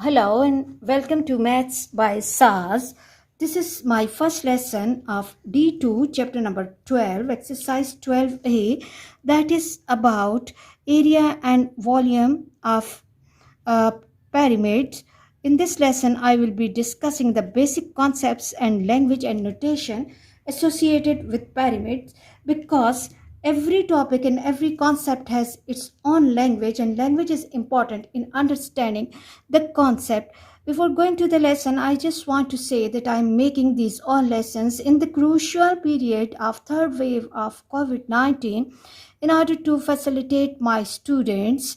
Hello and welcome to Maths by SARS. This is my first lesson of D2, chapter number 12, exercise 12A, that is about area and volume of uh, pyramids. In this lesson, I will be discussing the basic concepts and language and notation associated with pyramids because every topic and every concept has its own language, and language is important in understanding the concept. Before going to the lesson, I just want to say that I am making these all lessons in the crucial period of third wave of COVID-19 in order to facilitate my students,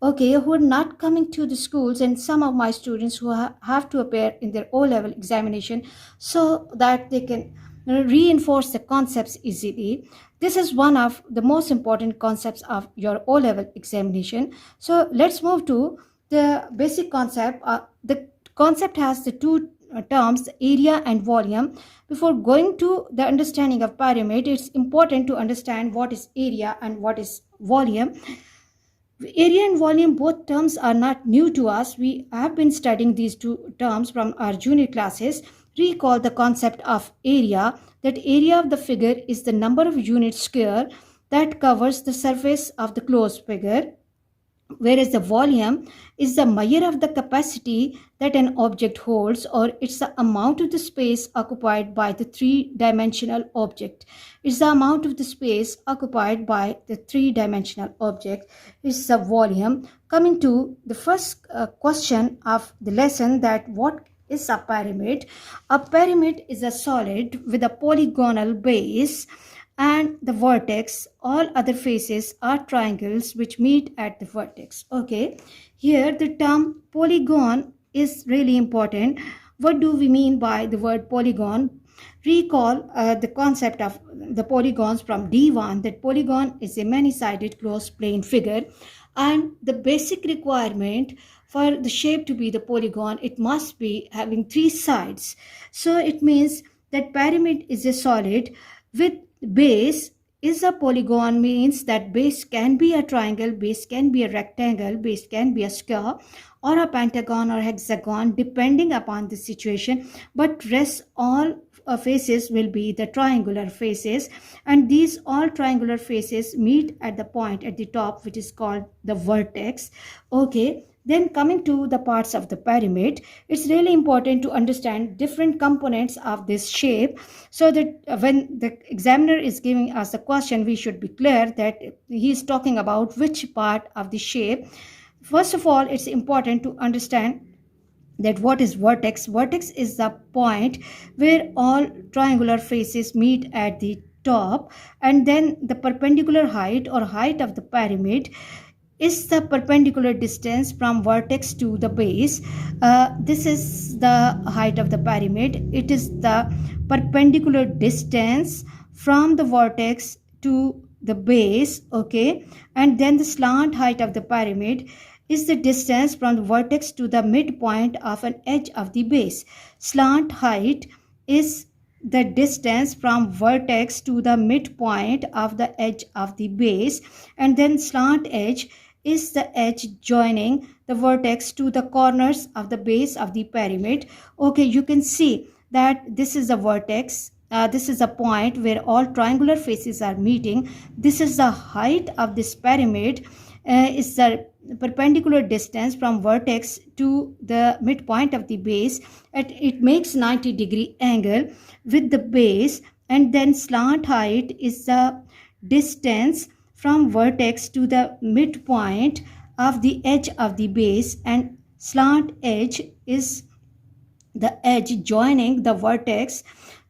okay, who are not coming to the schools, and some of my students who have to appear in their O-level examination so that they can reinforce the concepts easily. This is one of the most important concepts of your O-level examination. So let's move to the basic concept. The concept has the two terms, area and volume. Before going to the understanding of pyramid, it's important to understand what is area and what is volume. Area and volume, both terms are not new to us. We have been studying these two terms from our junior classes. Recall the concept of area. That area of the figure is the number of units square that covers the surface of the closed figure, whereas the volume is the measure of the capacity that an object holds, or it's the amount of the space occupied by the three-dimensional object. It's the amount of the space occupied by the three-dimensional object is the volume. Coming to the first question of the lesson, that what is a pyramid? A pyramid is a solid with a polygonal base and the vertex. All other faces are triangles which meet at the vertex. Okay, here the term polygon is really important. What do we mean by the word polygon? Recall the concept of the polygons from D1, that polygon is a many-sided closed plane figure, and the basic requirement for the shape to be the polygon, it must be having three sides. So it means that pyramid is a solid with base is a polygon, means that base can be a triangle, base can be a rectangle, base can be a square or a pentagon or hexagon depending upon the situation, but rest all faces will be the triangular faces, and these all triangular faces meet at the point at the top which is called the vertex. Okay, then coming to the parts of the pyramid, it's really important to understand different components of this shape, so that when the examiner is giving us a question, we should be clear that he is talking about which part of the shape. First of all, it's important to understand that what is vertex. Vertex is the point where all triangular faces meet at the top, and then the perpendicular height or height of the pyramid is the perpendicular distance from vertex to the base. This is the height of the pyramid. It is the perpendicular distance from the vertex to the base. Okay, and then the slant height of the pyramid is the distance from the vertex to the midpoint of an edge of the base. Slant height is the distance from vertex to the midpoint of the edge of the base, and then slant edge is the edge joining the vertex to the corners of the base of the pyramid. Okay, you can see that this is the vertex. This is a point where all triangular faces are meeting. This is the height of this pyramid. Is the perpendicular distance from vertex to the midpoint of the base. It makes 90-degree angle with the base, and then slant height is the distance from vertex to the midpoint of the edge of the base, and slant edge is the edge joining the vertex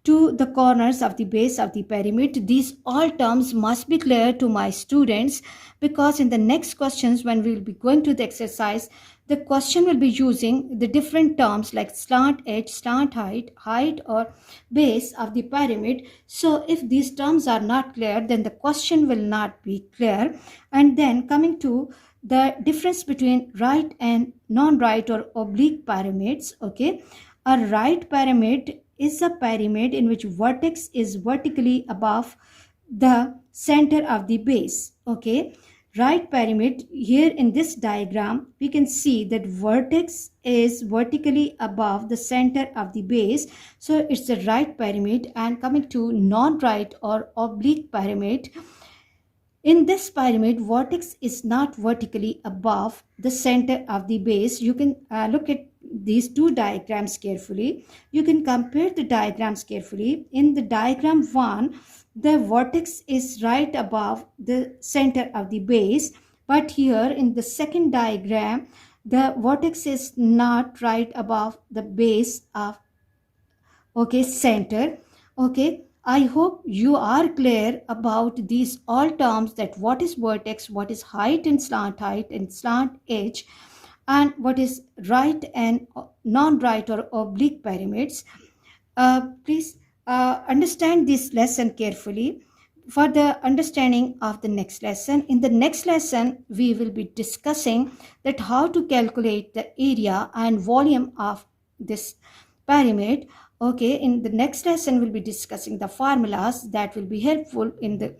to the corners of the base of the pyramid. These all terms must be clear to my students, because in the next questions, when we will be going to the exercise, the question will be using the different terms like slant edge, slant height, height or base of the pyramid. So if these terms are not clear, then the question will not be clear. And then coming to the difference between right and non-right or oblique pyramids. Okay, a right pyramid is a pyramid in which vertex is vertically above the center of the base. Okay, right pyramid, here in this diagram, we can see that vertex is vertically above the center of the base. So it's a right pyramid. And coming to non-right or oblique pyramid, in this pyramid, vertex is not vertically above the center of the base. You can look at these two diagrams carefully. You can compare the diagrams carefully. In the diagram 1, the vertex is right above the center of the base. But here in the second diagram, the vertex is not right above the base of center. Okay, I hope you are clear about these all terms, that what is vertex, what is height and slant edge, and what is right and non-right or oblique pyramids. Please understand this lesson carefully for the understanding of the next lesson. In the next lesson, we will be discussing that how to calculate the area and volume of this pyramid. Okay, in the next lesson, we'll be discussing the formulas that will be helpful in the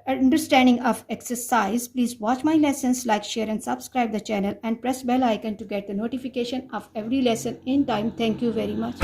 understanding of exercise. Please watch my lessons, like, share, and subscribe the channel, and press bell icon to get the notification of every lesson in time. Thank you very much.